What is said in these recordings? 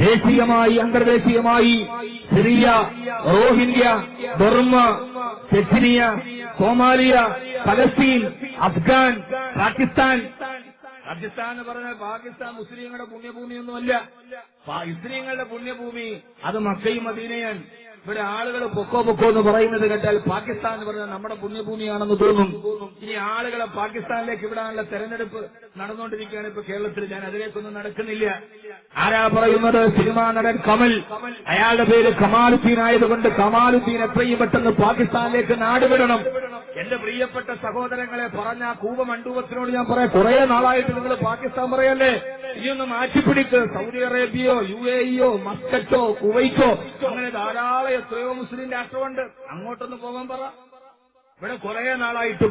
ദേശീയമായി അന്തർദേശീയമായി Syria, Rohingya, Burma, Chechnya, Somalia, Palestine, Afghan, Pakistan എന്ന് പറഞ്ഞാൽ പാകിസ്ഥാൻ മുസ്ലിങ്ങളുടെ പുണ്യഭൂമിയൊന്നുമല്ല. മുസ്ലിങ്ങളുടെ പുണ്യഭൂമി അത് മക്കയും മദീനയാണ്. ഇവിടെ ആളുകൾ പൊക്കോ എന്ന് പറയുന്നത് കേട്ടാൽ പാകിസ്ഥാൻ എന്ന് പറഞ്ഞാൽ നമ്മുടെ പുണ്യഭൂമിയാണെന്ന് തോന്നും. ഇനി ആളുകളെ പാകിസ്ഥാനിലേക്ക് വിടാനുള്ള തെരഞ്ഞെടുപ്പ് നടന്നുകൊണ്ടിരിക്കുകയാണ് ഇപ്പൊ കേരളത്തിൽ. ഞാൻ അതിലേക്കൊന്നും നടക്കുന്നില്ല. ആരാ പറയുന്നത്? സിനിമാ നടൻ കമൽ. അയാളുടെ പേര് കമാലുദ്ദീൻ ആയതുകൊണ്ട് കമാലുദ്ദീൻ എത്രയും പെട്ടെന്ന് പാകിസ്ഥാനിലേക്ക് നാടുവിടണം. എന്റെ പ്രിയപ്പെട്ട സഹോദരങ്ങളെ, പറഞ്ഞ കൂവ മണ്ഡൂപത്തിനോട് ഞാൻ പറയാം, കുറെ നാളായിട്ട് നിങ്ങൾ പാകിസ്ഥാൻ പറയല്ലേ, ഇനിയൊന്ന് മാറ്റിപ്പിടിക്ക്. സൗദി അറേബ്യയോ UAEയോ മസ്കറ്റോ കുവൈറ്റോ അങ്ങനെ ധാരാളം എത്രയോ മുസ്ലിം രാഷ്ട്രമുണ്ട്, അങ്ങോട്ടൊന്ന് പോകാൻ പറ. ഇവിടെ കുറെ നാളായിട്ട്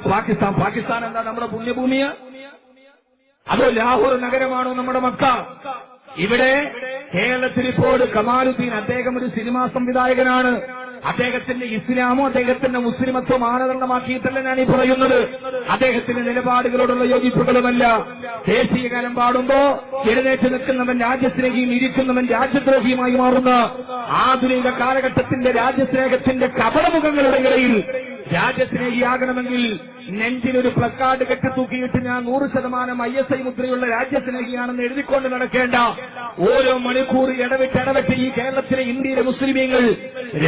പാകിസ്ഥാൻ എന്താ നമ്മുടെ പുണ്യഭൂമിയാ? അതോ ലാഹോർ നഗരമാണോ നമ്മുടെ മക്ക? ഇവിടെ കേരളത്തിൽ ഇപ്പോൾ കമാലുദ്ദീൻ, അദ്ദേഹം ഒരു സിനിമാ സംവിധായകനാണ്. അദ്ദേഹത്തിന്റെ ഇസ്ലാമോ അദ്ദേഹത്തിന്റെ മുസ്ലിമത്വം മാനദണ്ഡമാക്കിയിട്ടല്ല ഞാൻ ഈ പറയുന്നത്. അദ്ദേഹത്തിന്റെ നിലപാടുകളോടുള്ള യോജിപ്പുകളുമല്ല. ദേശീയ ഗാനം പാടുമ്പോ എഴുന്നേറ്റ് നിൽക്കുന്നവൻ രാജ്യസ്നേഹിയും ഇരിക്കുന്നവൻ രാജ്യദ്രോഹിയുമായി മാറുന്ന ആധുനിക കാലഘട്ടത്തിന്റെ രാജ്യസ്നേഹത്തിന്റെ കപടമുഖങ്ങളുടെ ഇടയിൽ രാജ്യസ്നേഹിയാകണമെങ്കിൽ നെഞ്ചിലൊരു പ്ലക്കാർഡ് കെട്ടിത്തൂക്കിയിട്ട് ഞാൻ 100% ISI മുദ്രയുള്ള രാജ്യസ്നേഹിയാണെന്ന് എഴുതിക്കൊണ്ട് നടക്കേണ്ട ഓരോ മണിക്കൂർ ഇടവിട്ട് ഈ കേരളത്തിലെ ഇന്ത്യയിലെ മുസ്ലിമീങ്ങൾ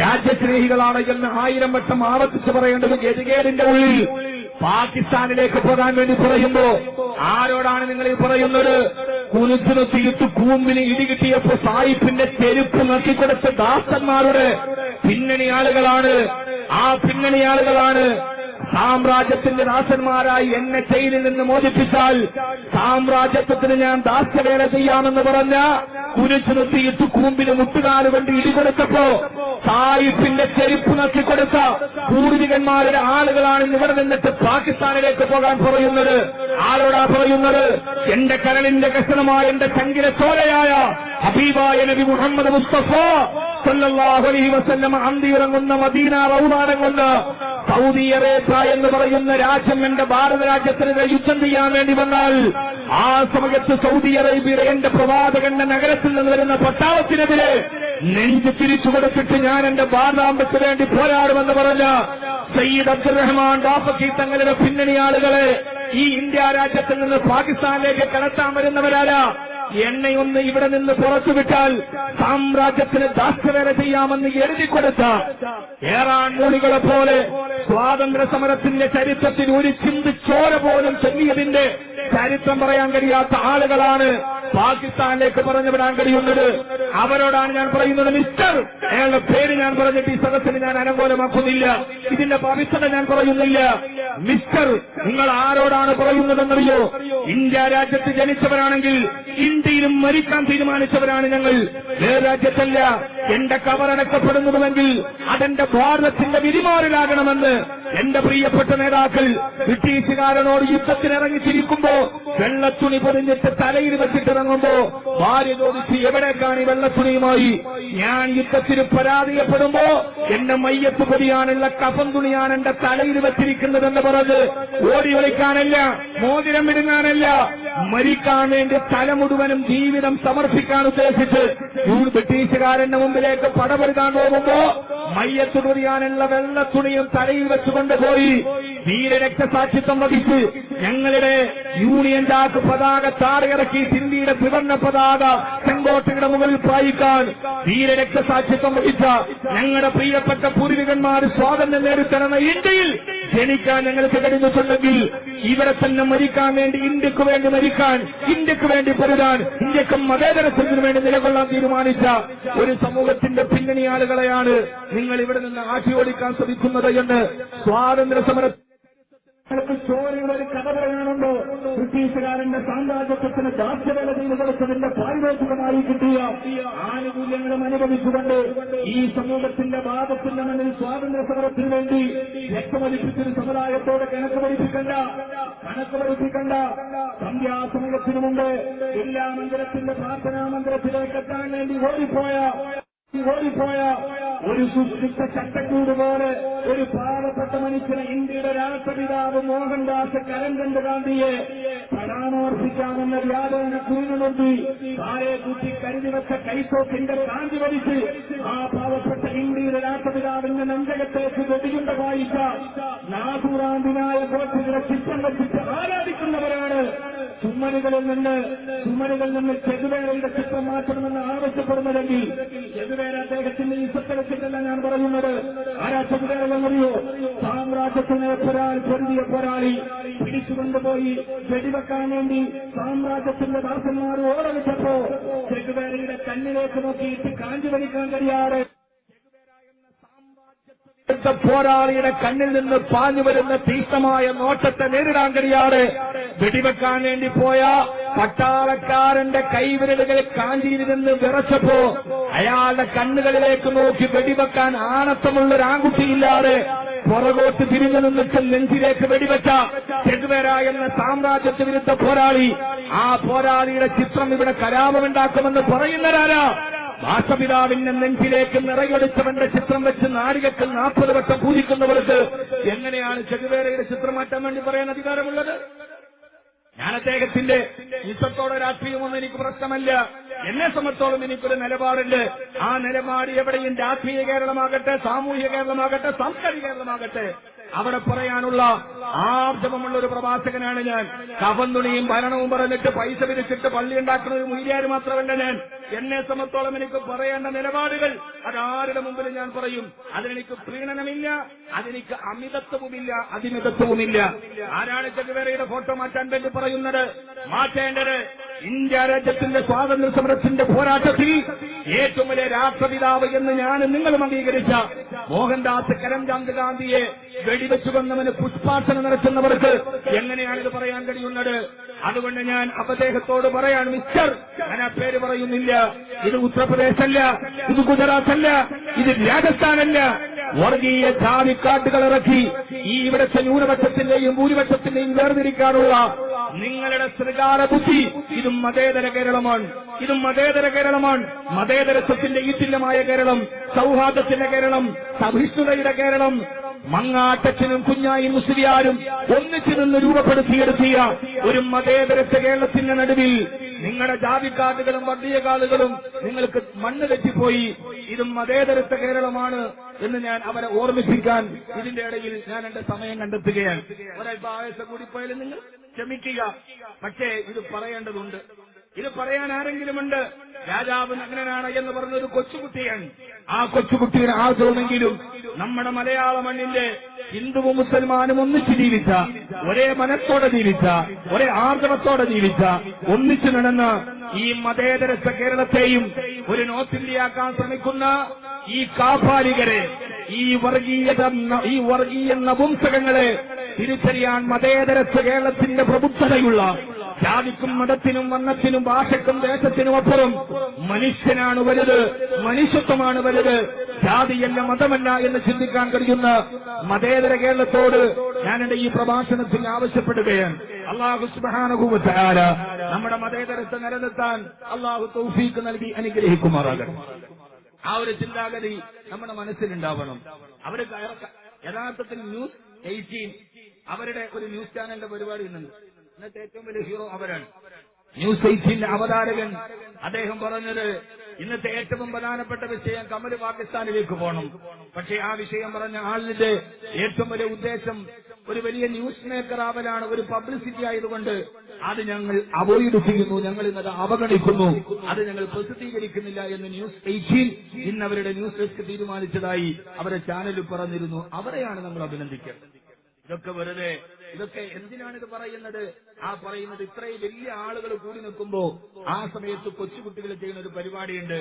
രാജ്യസ്നേഹികളാണ് എന്ന് 1000 വട്ടം ആവർത്തിച്ച് പറയേണ്ടത് ഗതികേടിന്റെ ഉള്ളിൽ പാകിസ്ഥാനിലേക്ക് പോകാൻ വേണ്ടി പറയുമ്പോ ആരോടാണ് നിങ്ങൾ ഈ പറയുന്നത്? കുനിച്ചിന് തിരുത്തു കൂമ്പിന് ഇടികിട്ടിയപ്പോ സായിപ്പിന്റെ ചെരുപ്പ് നക്കിക്കൊടുത്ത ദാസന്മാരുടെ പിന്നണി ആളുകളാണ്. ആ പിന്നണി ആളുകളാണ് സാമ്രാജ്യത്തിന്റെ ദാസന്മാരായി എന്നെ ജയിലിൽ നിന്ന് മോചിപ്പിച്ചാൽ സാമ്രാജ്യത്വത്തിന് ഞാൻ ദാസ്യവേല ചെയ്യാമെന്ന് പറഞ്ഞ കുനിച്ചു നിർത്തിയിട്ട് കൂമ്പിന് മുട്ടുകാല് കൊണ്ട് ഇടികൊടുത്തപ്പോ സായിപ്പിന്റെ ചെരുപ്പ് നക്കിക്കൊടുത്ത പൂർവികന്മാരുടെ ആളുകളാണ് ഇവിടെ നിന്നിട്ട് പാകിസ്ഥാനിലേക്ക് പോകാൻ പറയുന്നത്. ആരോടാ പറയുന്നത്? എന്റെ കരളിന്റെ കഷണമായ എന്റെ ചങ്കില ചോരയായ ഹബീബായ നബി മുഹമ്മദ് മുസ്തഫ സല്ലല്ലാഹു അലൈഹി വസല്ലം അന്തിയിറങ്ങുന്ന മദീന റൗദാനം കൊണ്ട് സൗദി അറേബ്യ എന്ന് പറയുന്ന രാജ്യം എന്റെ ഭാരത രാജ്യത്തിനെതിരെ യുദ്ധം ചെയ്യാൻ വേണ്ടി വന്നാൽ ആ സമയത്ത് സൗദി അറേബ്യയുടെ എന്റെ പ്രവാചകന്റെ നഗരത്തിൽ നിന്ന് വരുന്ന പട്ടാളത്തിനെതിരെ നെഞ്ച് തിരിച്ചു കൊടുത്തിട്ട് ഞാൻ എന്റെ ഭാരതാംബയ്ക്ക് വേണ്ടി പോരാടുമെന്ന് പറഞ്ഞ സയ്യിദ് അബ്ദുറഹ്മാൻ ദാഫഖി തങ്ങളുടെ പിന്നണി ആളുകളെ ഈ ഇന്ത്യ രാജ്യത്തിൽ നിന്ന് പാകിസ്ഥാനിലേക്ക് കടത്താൻ വരുന്നവരാരാ? എന്നെയൊന്ന് ഇവിടെ നിന്ന് പുറത്തുവിട്ടാൽ സാമ്രാജ്യത്തിന് ദാസ്യവേല ചെയ്യാമെന്ന് എഴുതിക്കൊടുത്ത ഏറാൻ മൂളികളെ പോലെ സ്വാതന്ത്ര്യ സമരത്തിന്റെ ചരിത്രത്തിൽ ഒരു ചിന്ത് ചോര പോലും ചൊല്ലിയതിന്റെ ചരിത്രം പറയാൻ കഴിയാത്ത ആളുകളാണ് പാകിസ്ഥാനിലേക്ക് പറഞ്ഞുവിടാൻ കഴിയുന്നത്. അവരോടാണ് ഞാൻ പറയുന്നത്, മിസ്റ്റർ, അയാളുടെ പേര് ഞാൻ പറഞ്ഞിട്ട് ഈ സദസ്സിന് ഞാൻ അനങ്കോലമാക്കുന്നില്ല, ഇതിന്റെ പവിത്രത ഞാൻ പറയുന്നില്ല. മിസ്റ്റർ, നിങ്ങൾ ആരോടാണ് പറയുന്നതെന്നറിയോ? ഇന്ത്യ രാജ്യത്ത് ജനിച്ചവരാണെങ്കിൽ ഇന്ത്യയിലും മരിക്കാൻ തീരുമാനിച്ചവരാണ് ഞങ്ങൾ. വേറെ രാജ്യത്തല്ല. എന്റെ കവറടക്കപ്പെടുന്നതുമെങ്കിൽ അതെന്റെ ഭാരതത്തിന്റെ വിധിമാറിലാകണമെന്ന് എന്റെ പ്രിയപ്പെട്ട നേതാക്കൾ ബ്രിട്ടീഷുകാരനോട് യുദ്ധത്തിനിറങ്ങിച്ചിരിക്കുമ്പോ വെള്ളത്തുണി പൊതിഞ്ഞിട്ട് തലയിൽ വെച്ചിട്ടിറങ്ങുമ്പോ ഭാര്യ ചോദിച്ച് എവിടേക്കാണ് ഈ വെള്ളത്തുണിയുമായി? ഞാൻ യുദ്ധത്തിന് പരാജയപ്പെടുമ്പോ എന്റെ മയ്യത്ത് പൊതിയാനുള്ള കഫൻ തുണിയാണ് എന്റെ തലയിൽ വെച്ചിരിക്കുന്നതെന്ന് പറഞ്ഞ് ഓടി ഒളിക്കാനല്ല, മോതിരം വിടുങ്ങാനല്ല, മരിക്കാൻ വേണ്ടി തല മുഴുവനും ജീവിതം സമർപ്പിക്കാൻ ഉദ്ദേശിച്ച് ബ്രിട്ടീഷുകാരന്റെ മുമ്പിലേക്ക് പടപെടുത്താൻ പോകുമ്പോ മയ്യത്ത് പൊതിയാനുള്ള വെള്ളത്തുണിയും തലയിൽ വെച്ചുകൊണ്ടുപോയി വീരരക്തസാക്ഷിത്വം വഹിച്ച് ഞങ്ങളുടെ യൂണിയൻ ജാക്ക് പതാക താഴെയിറക്കി ഇന്ത്യയുടെ ത്രിവർണ്ണ പതാക ചെങ്കോട്ടയുടെ മുകളിൽ പായിക്കാൻ വീരരക്തസാക്ഷിത്വം വഹിച്ച ഞങ്ങളുടെ പ്രിയപ്പെട്ട പൂർവികന്മാർ സ്വാതന്ത്ര്യം നേടിത്തരുന്ന ഇന്ത്യയിൽ ജനിക്കാൻ ഞങ്ങൾക്ക് കഴിഞ്ഞിട്ടുണ്ടെങ്കിൽ ഇവിടെ തന്നെ മരിക്കാൻ വേണ്ടി, ഇന്ത്യക്ക് വേണ്ടി മരിക്കാൻ, ഇന്ത്യക്ക് വേണ്ടി പൊരുതാൻ, ഇന്ത്യക്ക് മതേതരത്വത്തിന് വേണ്ടി നിലകൊള്ളാൻ തീരുമാനിച്ച ഒരു സമൂഹത്തിന്റെ പിന്നണി ആളുകളെയാണ് നിങ്ങൾ ഇവിടെ നിന്ന് ആട്ടിയോടിക്കാൻ ശ്രമിക്കുന്നത് എന്ന് സ്വാതന്ത്ര്യ സമര ചോരയുടെ ഒരു കഥ പറയാനുണ്ടോ? ബ്രിട്ടീഷുകാരന്റെ സാമ്രാജ്യത്വത്തിന് ദാസ്യവേല ചെയ്തു കൊടുത്തതിന്റെ പാരിതോഷികമായി കിട്ടിയ ആനുകൂല്യങ്ങളും അനുഭവിച്ചുകൊണ്ട് ഈ സമൂഹത്തിന്റെ വാദത്തിന്റെ മണ്ണിൽ സ്വാതന്ത്ര്യ സമരത്തിന് വേണ്ടി രക്തമൊലിപ്പിച്ചൊരു സമുദായത്തോടെ കണക്ക് പഠിപ്പിക്കണ്ട. സന്ധ്യാസമയത്തിനു മുമ്പ് എല്ലാ മന്ദിരത്തിന്റെ പ്രാർത്ഥനാ മന്ദിരത്തിലേക്ക് എത്താൻ വേണ്ടി ഓടിപ്പോയ ഒരു സുശുദ്ധ ചട്ടക്കൂട് പോലെ ഒരു പാവപ്പെട്ട മനുഷ്യനെ ഇന്ത്യയുടെ രാഷ്ട്രപിതാവ് മോഹൻദാസ് കരംചന്ദ് ഗാന്ധിയെ പരാമർശിക്കാമെന്ന വ്യാജേന കുഴിനുണ്ടി താഴെ കുത്തി കരുതിവെച്ച കൈത്തോക്കിന്റെ കാഞ്ചി വലിച്ച് ആ പാവപ്പെട്ട ഇന്ത്യയുടെ രാഷ്ട്രപിതാവിന്റെ നെഞ്ചകത്തേക്ക് വെടിയുണ്ട വായിച്ച നാഥുറാന്തിനായ ഗോത്രങ്ങളെ ചിത്രം വെച്ചിട്ട് ആരാധിക്കുന്നവരാണ് ചുമരുകളിൽ നിന്ന് ചെകുവേരയുടെ ചിത്രം മാറ്റണമെന്ന് ആവശ്യപ്പെടുന്നതെങ്കിൽ ചെകുവേര അദ്ദേഹത്തിന്റെ ഇസത്തെ വെച്ചിട്ടല്ല ഞാൻ പറയുന്നത്. ആരാ ചെകുവേരെന്നറിയോ? സാമ്രാജ്യത്തിനെ പൊരുതിയ പോരാളി പിടിച്ചുകൊണ്ടുപോയി വെടിവെക്കാൻ വേണ്ടി സാമ്രാജ്യത്തിന്റെ ദാസന്മാർ ഓടവിച്ചപ്പോ ചെകുവേരയുടെ കണ്ണിലേക്ക് നോക്കിയിട്ട് കാഞ്ചി വലിക്കാൻ കഴിയാതെ പോരാളിയുടെ കണ്ണിൽ നിന്ന് പാഞ്ഞു വരുന്ന തീക്ഷ്ണമായ നോട്ടത്തെ നേരിടാൻ കഴിയാതെ വെടിവെക്കാൻ വേണ്ടി പോയ പട്ടാളക്കാരന്റെ കൈവിരലുകൾ കാഞ്ചിയിൽ നിന്ന് വിറച്ചപ്പോ അയാളുടെ കണ്ണുകളിലേക്ക് നോക്കി വെടിവെക്കാൻ ആണത്തമുള്ളൊരു ആൺകുട്ടിയില്ലാതെ പുറകോട്ട് തിരിഞ്ഞു നിന്നിട്ട് നെഞ്ചിലേക്ക് വെടിവെച്ച ചെകുവേര എന്ന സാമ്രാജ്യത്വ വിരുദ്ധ പോരാളി, ആ പോരാളിയുടെ ചിത്രം ഇവിടെ കലാപമുണ്ടാക്കുമെന്ന് പറയുന്നവരാരാ? രാഷ്ട്രപിതാവിന്റെ നെഞ്ചിലേക്ക് നിറയൊടിച്ചവന്റെ ചിത്രം വെച്ച് നാഴികക്ക് 40 വട്ടം പൂജിക്കുന്നവർക്ക് എങ്ങനെയാണ് ചെകുവേരയുടെ ചിത്രം മാറ്റാൻ വേണ്ടി പറയാൻ അധികാരമുള്ളത്? ഞാൻ അദ്ദേഹത്തിന്റെ ഇഷ്ടത്തോടെ രാഷ്ട്രീയമൊന്നും എനിക്ക് പ്രശ്നമല്ല. എന്നെ സംബന്ധിച്ചോളം എനിക്കൊരു നിലപാടുണ്ട്. ആ നിലപാട് എവിടെയും രാഷ്ട്രീയ കേരളമാകട്ടെ, സാമൂഹിക കേരളമാകട്ടെ, സാംസ്കാരിക കേരളമാകട്ടെ, അവിടെ പറയാനുള്ള ആർജവമുള്ള ഒരു പ്രവാചകനാണ് ഞാൻ. കവന്തുണിയും ഭരണവും പറഞ്ഞിട്ട് പൈസ പിരിച്ചിട്ട് പള്ളി ഉണ്ടാക്കുന്ന ഒരു മൂല്യാര് മാത്രമല്ല ഞാൻ. എന്നെ സംബന്ധിച്ചോളം എനിക്ക് പറയേണ്ട നിലപാടുകൾ അതാരുടെ മുമ്പിൽ ഞാൻ പറയും. അതിനെനിക്ക് പ്രീണനമില്ല, അതെനിക്ക് അമിതത്വവുമില്ല, അതിമിതത്വവുമില്ല. ആരാണ് ചെകുവേരയുടെ ഫോട്ടോ മാറ്റാൻ വേണ്ടി പറയുന്നത്? മാറ്റേണ്ടത് ഇന്ത്യ രാജ്യത്തിന്റെ സ്വാതന്ത്ര്യ സമരത്തിന്റെ പോരാട്ടത്തിൽ ഏറ്റവും വലിയ രാഷ്ട്രപിതാവ് എന്ന് ഞാൻ നിങ്ങളും അംഗീകരിച്ച മോഹൻദാസ് കരംചന്ദ് ഗാന്ധിയെ വെടിവെച്ചു കൊന്നവന് പുഷ്പാർച്ചന നടത്തുന്നവർക്ക് എങ്ങനെയാണിത് പറയാൻ കഴിയുന്നത്? അതുകൊണ്ട് ഞാൻ അദ്ദേഹത്തോട് പറയാൻ, മിസ്റ്റർ, ഞാൻ ആ പേര് പറയുന്നില്ല, ഇത് ഉത്തർപ്രദേശല്ല, ഇത് ഗുജറാത്തല്ല, ഇത് രാജസ്ഥാനല്ല. വർഗീയ ജാതിക്കാട്ടുകൾ ഇറക്കി ഈ ഇവിടുത്തെ ന്യൂനപക്ഷത്തിന്റെയും ഭൂരിപക്ഷത്തിന്റെയും വേർതിരിക്കാനുള്ള നിങ്ങളുടെ ശൃംഗാര ബുദ്ധി, ഇതും മതേതര കേരളമാണ്, ഇതും മതേതര കേരളമാണ്. മതേതരത്വത്തിന്റെ ഈറ്റില്ലമായ കേരളം, സൗഹാർദ്ദത്തിന്റെ കേരളം, സഹിഷ്ണുതയുടെ കേരളം, മങ്ങാട്ടച്ചനും കുഞ്ഞായി മുസ്ലിയാരും ഒന്നിച്ചു നിന്ന് രൂപപ്പെടുത്തിയെടുത്തിയ ഒരു മതേതരത്വ കേരളത്തിന്റെ നടുവിൽ നിങ്ങളുടെ ജാതിക്കാട്ടുകളും വർഗീയകാളുകളും നിങ്ങൾക്ക് മണ്ണ് തെറ്റിപ്പോയി. ഇതും മതേതരത്വ കേരളമാണ് എന്ന് ഞാൻ അവരെ ഓർമ്മിപ്പിക്കാൻ ഇതിന്റെ ഇടയിൽ ഞാൻ എന്റെ സമയം കണ്ടെത്തുകയാണ്. ഒരൽപ്പം ആവേശം കൂടിപ്പോയാലും നിങ്ങൾ ക്ഷമിക്കുക. പക്ഷേ ഇത് പറയേണ്ടതുണ്ട്. ഇത് പറയാൻ ആരെങ്കിലുമുണ്ട്. രാജാവ് നഗ്നനാണ് എന്ന് പറഞ്ഞൊരു കൊച്ചുകുട്ടിയാണ്. ആ കൊച്ചുകുട്ടിയുടെ ആഗ്രഹമെങ്കിലും നമ്മുടെ മലയാള മണ്ണിന്റെ ഹിന്ദുവും മുസൽമാനും ഒന്നിച്ചു ജീവിച്ച, ഒരേ മനത്തോടെ ജീവിച്ച, ഒരേ ആർജവത്തോടെ ജീവിച്ച, ഒന്നിച്ചു നടന്ന് ഈ മതേതരത്വ കേരളത്തെയും ഒരു നോർത്ത് ഇന്ത്യയാക്കാൻ ശ്രമിക്കുന്ന ഈ കാപാലികരെ, ഈ വർഗീയ നപുംസകങ്ങളെ തിരിച്ചറിയാൻ മതേതരത്വ കേരളത്തിന്റെ പ്രബുദ്ധതയുള്ള, ജാതിക്കും മതത്തിനും വർണ്ണത്തിനും ഭാഷയ്ക്കും ദേശത്തിനും അപ്പുറം മനുഷ്യനാണ് വലുത്, മനുഷ്യത്വമാണ് വലുത്, ജാതിയല്ല മതമല്ല എന്ന് ചിന്തിക്കാൻ കഴിയുന്ന മതേതര കേരളത്തോട് ഞാൻ എന്റെ ഈ പ്രഭാഷണത്തിൽ ആവശ്യപ്പെടുകയാണ്. അല്ലാഹു സുബ്ഹാനഹു വ തആല നമ്മുടെ മതേതരത്വം നിലനിർത്താൻ അല്ലാഹു തൗഫീഖ് നൽകി അനുഗ്രഹിക്കുമാറാകട്ടെ. ആ ഒരു ചിന്താഗതി നമ്മുടെ മനസ്സിലുണ്ടാവണം. അവര് യഥാർത്ഥത്തിൽ ന്യൂസ് 18 അവരുടെ ഒരു ന്യൂസ് ചാനലിന്റെ പരിപാടി ഇന്നുണ്ട്. ഇന്നത്തെ ഏറ്റവും വലിയ ഹീറോ അവരാണ്. ന്യൂസ് 18 അവതാരകൻ അദ്ദേഹം പറഞ്ഞത് ഇന്നത്തെ ഏറ്റവും പ്രധാനപ്പെട്ട വിഷയം കമൽ പാകിസ്ഥാനിലേക്ക് പോകണം. പക്ഷേ ആ വിഷയം പറഞ്ഞ ആളിന്റെ ഏറ്റവും വലിയ ഉദ്ദേശം ഒരു വലിയ ന്യൂസ് മേക്കർ ആവലാണ്, ഒരു പബ്ലിസിറ്റി ആയതുകൊണ്ട് അത് ഞങ്ങൾ അവോയ്ഡ് ചെയ്യുന്നു, ഞങ്ങൾ ഇന്നത് അവഗണിക്കുന്നു, അത് ഞങ്ങൾ പ്രസിദ്ധീകരിക്കുന്നില്ല എന്ന് ന്യൂസ് 18 ഇന്ന് അവരുടെ ന്യൂസ് ഡെസ്ക് തീരുമാനിച്ചതായി അവരുടെ ചാനലിൽ പറഞ്ഞിരുന്നു. അവരെയാണ് നമ്മൾ അഭിനന്ദിക്കേണ്ടത്. ഇതൊക്കെ വെറുതെ, ഇതൊക്കെ എന്തിനാണിത് പറയുന്നത്? ആ പറയുന്നത് ഇത്രയും വലിയ ആളുകൾ കൂടി നിൽക്കുമ്പോ ആ സമയത്ത് കൊച്ചുകുട്ടികൾ ചെയ്യുന്ന ഒരു പരിപാടിയുണ്ട്.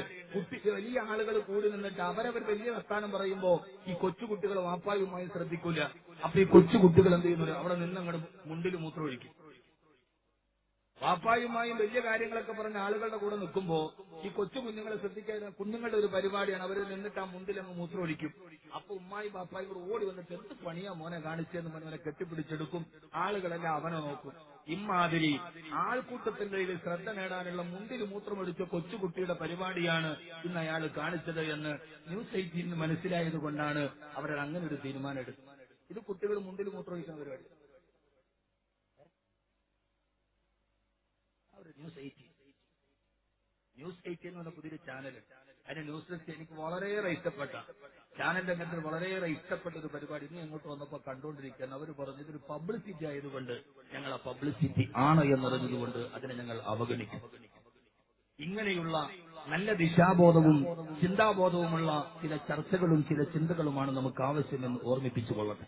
വലിയ ആളുകൾ കൂടി നിന്നിട്ട് അവരവർ വലിയ വർത്താനം പറയുമ്പോ ഈ കൊച്ചുകുട്ടികൾ വാപ്പായുമായി ശ്രദ്ധിക്കൂല. അപ്പൊ ഈ കൊച്ചുകുട്ടികൾ എന്ത് ചെയ്യുന്നത്? അവിടെ നിന്ന് അങ്ങോട്ട് മുണ്ടിൽ മൂത്രമൊഴിക്കും. വാപ്പായുമായും വലിയ കാര്യങ്ങളൊക്കെ പറഞ്ഞ ആളുകളുടെ കൂടെ നിൽക്കുമ്പോ ഈ കൊച്ചു കുഞ്ഞുങ്ങളെ ശ്രദ്ധിക്കാൻ കുഞ്ഞുങ്ങളുടെ ഒരു പരിപാടിയാണ്. അവർ നിന്നിട്ട് ആ മുണ്ടിലങ്ങ് മൂത്രമൊഴിക്കും. അപ്പൊ ഉമ്മായും ബാപ്പായും കൂടെ ഓടി വന്നിട്ട് എന്ത് പണിയാ മോനെ കാണിച്ചതെന്ന് മോനെ കെട്ടിപ്പിടിച്ചെടുക്കും. ആളുകളെല്ലാം അവനെ നോക്കും. ഇമ്മാതിരി ആൾക്കൂട്ടത്തിന്റെ ഇതിൽ ശ്രദ്ധ നേടാനുള്ള മുണ്ടിൽ മൂത്രമൊഴിച്ച കൊച്ചുകുട്ടിയുടെ പരിപാടിയാണ് ഇന്ന് അയാൾ കാണിച്ചത് എന്ന് ന്യൂസ് 18 മനസ്സിലായത് കൊണ്ടാണ് അവർ അങ്ങനെ ഒരു തീരുമാനം എടുത്തത്. ഇത് കുട്ടികൾ മുണ്ടിൽ മൂത്രമൊഴിക്കുന്ന പരിപാടി. ന്യൂസ് 18 എന്ന് പറഞ്ഞ പുതിയൊരു ചാനൽ. അതിന്റെ ന്യൂസ് ഡെസ്ക് എനിക്ക് വളരെയേറെ ഇഷ്ടപ്പെട്ട ചാനൽ രംഗത്തിൽ വളരെയേറെ ഇഷ്ടപ്പെട്ട ഒരു പരിപാടി ഇനി അങ്ങോട്ട് വന്നപ്പോൾ കണ്ടുകൊണ്ടിരിക്കുകയാണ്. അവർ പറഞ്ഞു ഇതൊരു പബ്ലിസിറ്റി ആയതുകൊണ്ട് ഞങ്ങൾ ആ പബ്ലിസിറ്റി ആണ് എന്നറിഞ്ഞതുകൊണ്ട് അതിനെ ഞങ്ങൾ അവഗണിക്കും. ഇങ്ങനെയുള്ള നല്ല ദിശാബോധവും ചിന്താബോധവുമുള്ള ചില ചർച്ചകളും ചില ചിന്തകളുമാണ് നമുക്ക് ആവശ്യമെന്ന് ഓർമ്മിപ്പിച്ചുകൊള്ളട്ടെ.